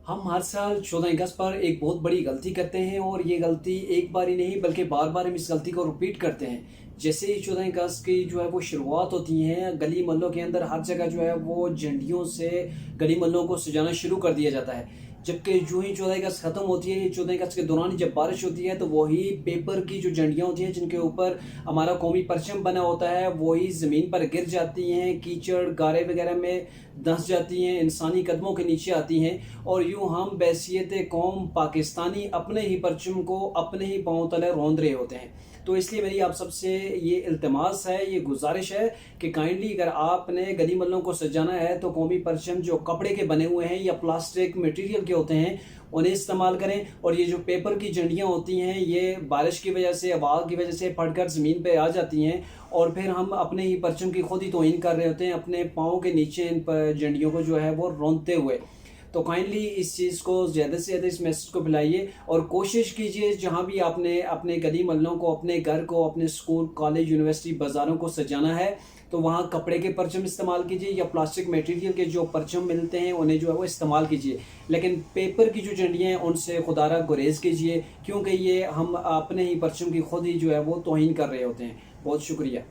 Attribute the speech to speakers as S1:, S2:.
S1: हम हर साल 14 अगस्त पर एक बहुत बड़ी गलती करते हैं और ये गलती एक बार ही नहीं बल्कि बार बार हम इस गलती को रिपीट करते हैं। जैसे ही 14 अगस्त की जो है वो शुरुआत होती है, गली मोहल्लों के अंदर हर जगह जो है वो झंडियों से गली मोहल्लों को सजाना शुरू कर दिया जाता है। जबकि जो ही 14 अगस्त ख़त्म होती है, 14 अगस्त के दौरान जब बारिश होती है तो वही पेपर की जो झंडियाँ होती हैं जिनके ऊपर हमारा कौमी परचम बना होता है, वही ज़मीन पर गिर जाती हैं, कीचड़ गारे वगैरह में धंस जाती हैं, इंसानी कदमों के नीचे आती हैं और यूं हम बैसियत कौम पाकिस्तानी अपने ही परचम को अपने ही पांव तले रौंद रहे होते हैं। तो इसलिए मेरी आप सबसे ये इल्तिमास है, ये गुजारिश है कि काइंडली अगर आपने गली मोहल्लों को सजाना है तो कौमी परचम जो कपड़े के बने हुए हैं या प्लास्टिक मटेरियल के होते हैं उन्हें इस्तेमाल करें। और ये जो पेपर की झंडियाँ होती हैं ये बारिश की वजह से, हवा की वजह से फटकर ज़मीन पे आ जाती हैं और फिर हम अपने ही परचम की खुद ही तौहीन कर रहे होते हैं, अपने पाँव के नीचे इन झंडियों को जो है वो रौंदते हुए। तो काइंडली इस चीज़ को ज़्यादा से ज़्यादा इस मैसेज को फैलाइए और कोशिश कीजिए जहाँ भी आपने अपने गली मोहल्लों को, अपने घर को, अपने स्कूल, कॉलेज, यूनिवर्सिटी, बाज़ारों को सजाना है तो वहाँ कपड़े के परचम इस्तेमाल कीजिए या प्लास्टिक मटेरियल के जो परचम मिलते हैं उन्हें जो है वो इस्तेमाल कीजिए। लेकिन पेपर की जो झंडियाँ हैं उनसे खुदारा गुरेज कीजिए, क्योंकि ये हम अपने ही परचम की खुद ही जो है वो तौहीन कर रहे होते हैं। बहुत शुक्रिया।